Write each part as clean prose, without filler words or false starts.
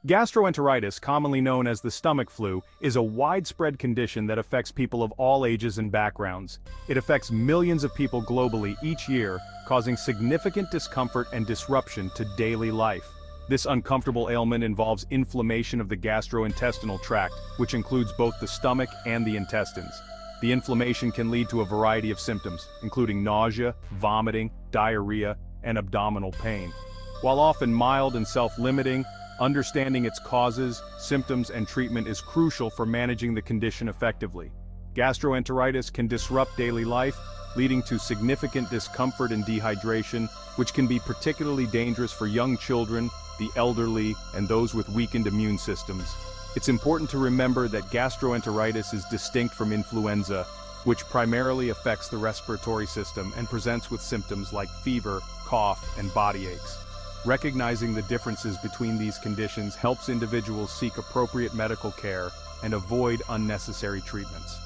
Gastroenteritis, commonly known as the stomach flu, is a widespread condition that affects people of all ages and backgrounds. It affects millions of people globally each year, causing significant discomfort and disruption to daily life. This uncomfortable ailment involves inflammation of the gastrointestinal tract, which includes both the stomach and the intestines. The inflammation can lead to a variety of symptoms, including nausea, vomiting, diarrhea, and abdominal pain. While often mild and self-limiting, understanding its causes, symptoms, and treatment is crucial for managing the condition effectively. Gastroenteritis can disrupt daily life, leading to significant discomfort and dehydration, which can be particularly dangerous for young children, the elderly, and those with weakened immune systems. It's important to remember that gastroenteritis is distinct from influenza, which primarily affects the respiratory system and presents with symptoms like fever, cough, and body aches. Recognizing the differences between these conditions helps individuals seek appropriate medical care and avoid unnecessary treatments.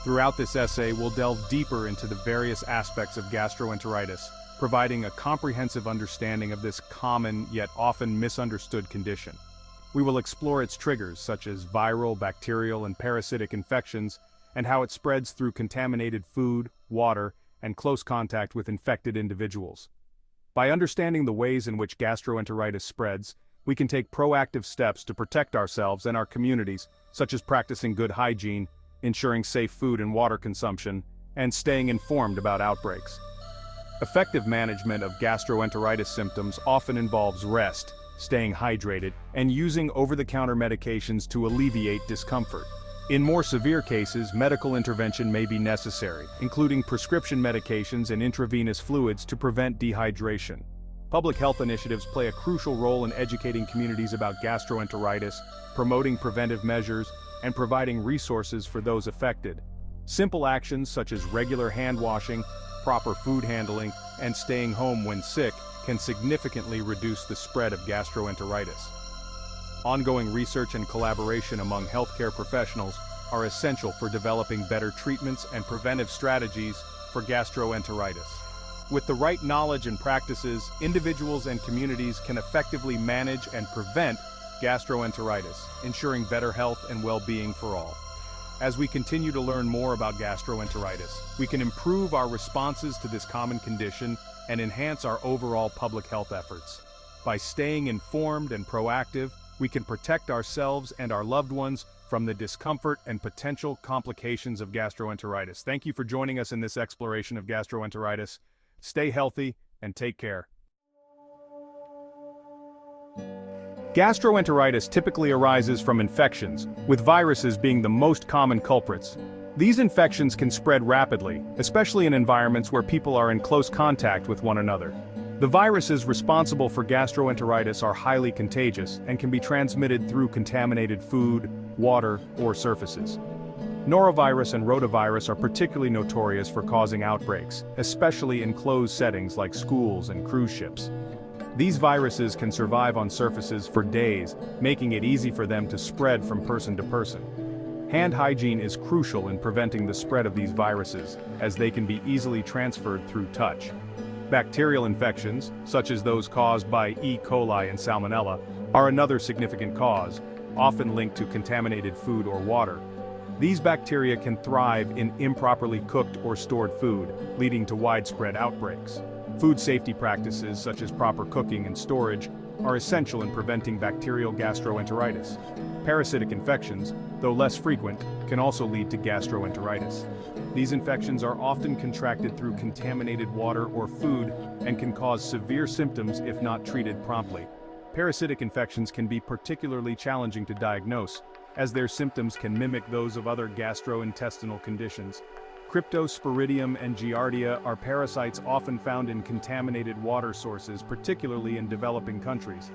Throughout this essay, we'll delve deeper into the various aspects of gastroenteritis, providing a comprehensive understanding of this common yet often misunderstood condition. We will explore its triggers, such as viral, bacterial, and parasitic infections, and how it spreads through contaminated food, water, and close contact with infected individuals. By understanding the ways in which gastroenteritis spreads, we can take proactive steps to protect ourselves and our communities, such as practicing good hygiene, ensuring safe food and water consumption, and staying informed about outbreaks. Effective management of gastroenteritis symptoms often involves rest, staying hydrated, and using over-the-counter medications to alleviate discomfort. In more severe cases, medical intervention may be necessary, including prescription medications and intravenous fluids to prevent dehydration. Public health initiatives play a crucial role in educating communities about gastroenteritis, promoting preventive measures, and providing resources for those affected. Simple actions such as regular hand washing, proper food handling, and staying home when sick can significantly reduce the spread of gastroenteritis. Ongoing research and collaboration among healthcare professionals are essential for developing better treatments and preventive strategies for gastroenteritis. With the right knowledge and practices, individuals and communities can effectively manage and prevent gastroenteritis, ensuring better health and well-being for all. As we continue to learn more about gastroenteritis, we can improve our responses to this common condition and enhance our overall public health efforts. By staying informed and proactive, we can protect ourselves and our loved ones from the discomfort and potential complications of gastroenteritis. Thank you for joining us in this exploration of gastroenteritis. Stay healthy and take care. Gastroenteritis typically arises from infections, with viruses being the most common culprits. These infections can spread rapidly, especially in environments where people are in close contact with one another. The viruses responsible for gastroenteritis are highly contagious and can be transmitted through contaminated food, water, or surfaces. Norovirus and rotavirus are particularly notorious for causing outbreaks, especially in closed settings like schools and cruise ships. These viruses can survive on surfaces for days, making it easy for them to spread from person to person. Hand hygiene is crucial in preventing the spread of these viruses, as they can be easily transferred through touch. Bacterial infections, such as those caused by E. coli and Salmonella, are another significant cause, often linked to contaminated food or water. These bacteria can thrive in improperly cooked or stored food, leading to widespread outbreaks. Food safety practices such as proper cooking and storage are essential in preventing bacterial gastroenteritis. Parasitic infections, though less frequent, can also lead to gastroenteritis. These infections are often contracted through contaminated water or food and can cause severe symptoms if not treated promptly. Parasitic infections can be particularly challenging to diagnose, as their symptoms can mimic those of other gastrointestinal conditions. Cryptosporidium and Giardia are parasites often found in contaminated water sources, particularly in developing countries.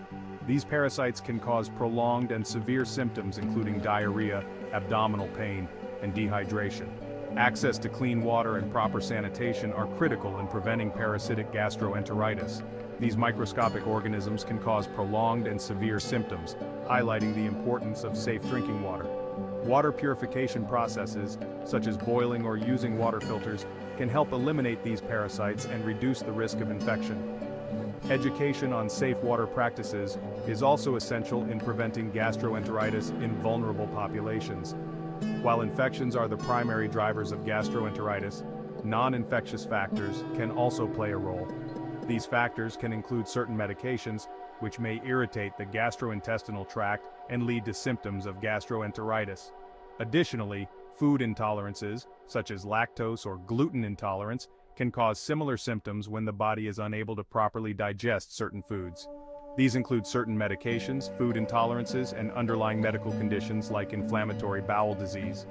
These parasites can cause prolonged and severe symptoms including diarrhea, abdominal pain, and dehydration. Access to clean water and proper sanitation are critical in preventing parasitic gastroenteritis. These microscopic organisms can cause prolonged and severe symptoms, highlighting the importance of safe drinking water. Water purification processes, such as boiling or using water filters, can help eliminate these parasites and reduce the risk of infection. Education on safe water practices is also essential in preventing gastroenteritis in vulnerable populations. While infections are the primary drivers of gastroenteritis, non-infectious factors can also play a role. These factors can include certain medications, which may irritate the gastrointestinal tract and lead to symptoms of gastroenteritis. Additionally, food intolerances, such as lactose or gluten intolerance, can cause similar symptoms when the body is unable to properly digest certain foods. These include certain medications, food intolerances, and underlying medical conditions like inflammatory bowel disease.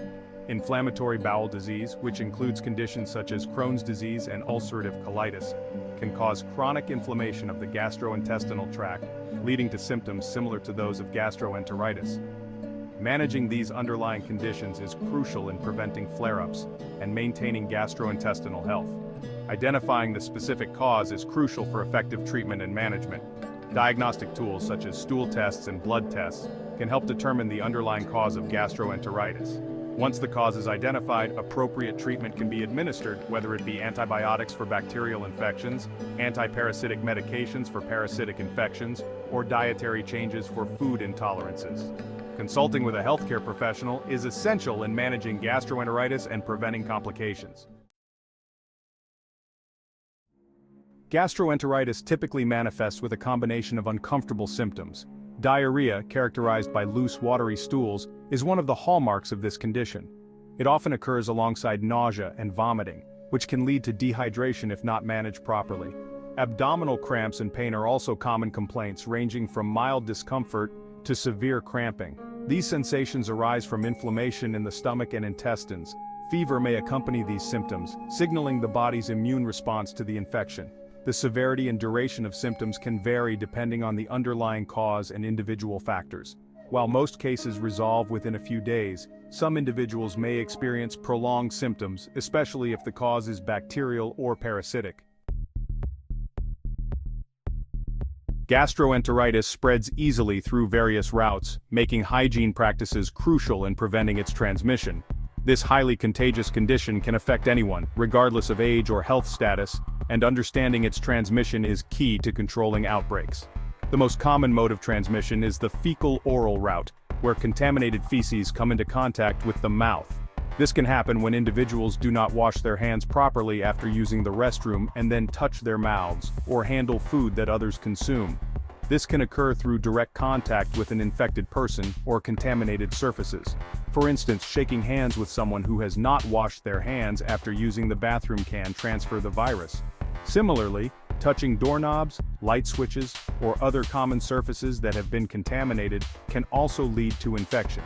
Inflammatory bowel disease, which includes conditions such as Crohn's disease and ulcerative colitis, can cause chronic inflammation of the gastrointestinal tract, leading to symptoms similar to those of gastroenteritis. Managing these underlying conditions is crucial in preventing flare-ups and maintaining gastrointestinal health. Identifying the specific cause is crucial for effective treatment and management. Diagnostic tools such as stool tests and blood tests can help determine the underlying cause of gastroenteritis. Once the cause is identified, appropriate treatment can be administered, whether it be antibiotics for bacterial infections, antiparasitic medications for parasitic infections, or dietary changes for food intolerances. Consulting with a healthcare professional is essential in managing gastroenteritis and preventing complications. Gastroenteritis typically manifests with a combination of uncomfortable symptoms. Diarrhea, characterized by loose, watery stools, is one of the hallmarks of this condition. It often occurs alongside nausea and vomiting, which can lead to dehydration if not managed properly. Abdominal cramps and pain are also common complaints, ranging from mild discomfort to severe cramping. These sensations arise from inflammation in the stomach and intestines. Fever may accompany these symptoms, signaling the body's immune response to the infection. The severity and duration of symptoms can vary depending on the underlying cause and individual factors. While most cases resolve within a few days, some individuals may experience prolonged symptoms, especially if the cause is bacterial or parasitic. Gastroenteritis spreads easily through various routes, making hygiene practices crucial in preventing its transmission. This highly contagious condition can affect anyone, regardless of age or health status, and understanding its transmission is key to controlling outbreaks. The most common mode of transmission is the fecal-oral route, where contaminated feces come into contact with the mouth. This can happen when individuals do not wash their hands properly after using the restroom and then touch their mouths, or handle food that others consume. This can occur through direct contact with an infected person or contaminated surfaces. For instance, shaking hands with someone who has not washed their hands after using the bathroom can transfer the virus. Similarly, touching doorknobs, light switches, or other common surfaces that have been contaminated can also lead to infection.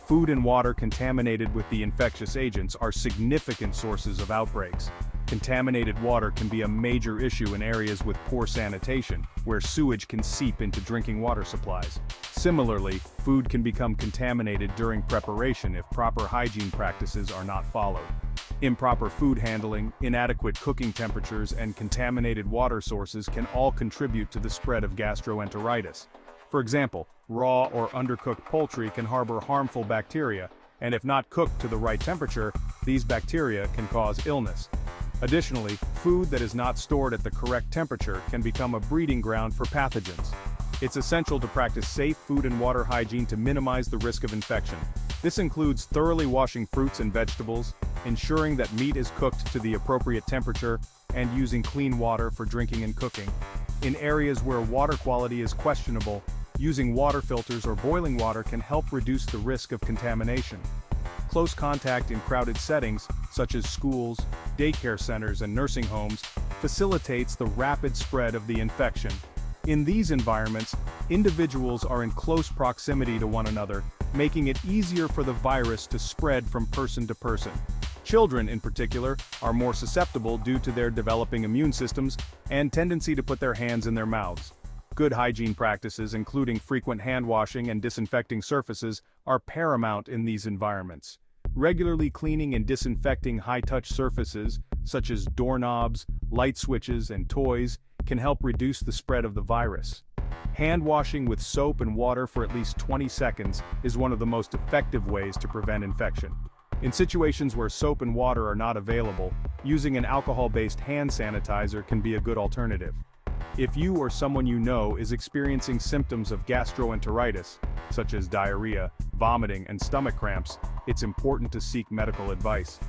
Food and water contaminated with the infectious agents are significant sources of outbreaks. Contaminated water can be a major issue in areas with poor sanitation, where sewage can seep into drinking water supplies. Similarly, food can become contaminated during preparation if proper hygiene practices are not followed. Improper food handling, inadequate cooking temperatures, and contaminated water sources can all contribute to the spread of gastroenteritis. For example, raw or undercooked poultry can harbor harmful bacteria, and if not cooked to the right temperature, these bacteria can cause illness. Additionally, food that is not stored at the correct temperature can become a breeding ground for pathogens. It's essential to practice safe food and water hygiene to minimize the risk of infection. This includes thoroughly washing fruits and vegetables, ensuring that meat is cooked to the appropriate temperature, and using clean water for drinking and cooking. In areas where water quality is questionable, using water filters or boiling water can help reduce the risk of contamination. Close contact in crowded settings, such as schools, daycare centers, and nursing homes, facilitates the rapid spread of the infection. In these environments, individuals are in close proximity to one another, making it easier for the virus to spread from person to person. Children, in particular, are more susceptible due to their developing immune systems and tendency to put their hands in their mouths. Good hygiene practices, including frequent hand washing and disinfecting surfaces, are paramount in these environments. Regularly cleaning and disinfecting high-touch surfaces, such as doorknobs, light switches, and toys, can help reduce the spread of the virus. Hand washing with soap and water for at least 20 seconds is one of the most effective ways to prevent infection. In situations where soap and water are not available, using an alcohol-based hand sanitizer can be a good alternative. If you or someone you know is experiencing symptoms of gastroenteritis, such as diarrhea, vomiting, and stomach cramps, it's important to seek medical advice.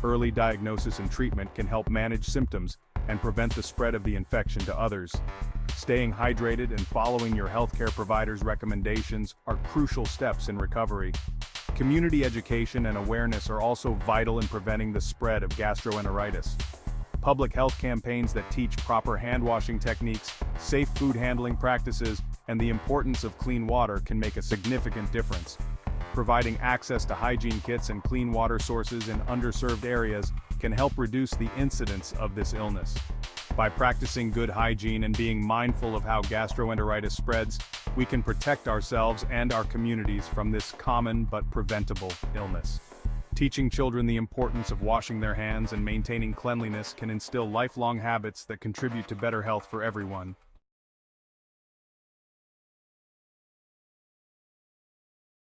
Early diagnosis and treatment can help manage symptoms and prevent the spread of the infection to others. Staying hydrated and following your healthcare provider's recommendations are crucial steps in recovery. Community education and awareness are also vital in preventing the spread of gastroenteritis. Public health campaigns that teach proper hand-washing techniques, safe food handling practices, and the importance of clean water can make a significant difference. Providing access to hygiene kits and clean water sources in underserved areas can help reduce the incidence of this illness. By practicing good hygiene and being mindful of how gastroenteritis spreads, we can protect ourselves and our communities from this common but preventable illness. Teaching children the importance of washing their hands and maintaining cleanliness can instill lifelong habits that contribute to better health for everyone.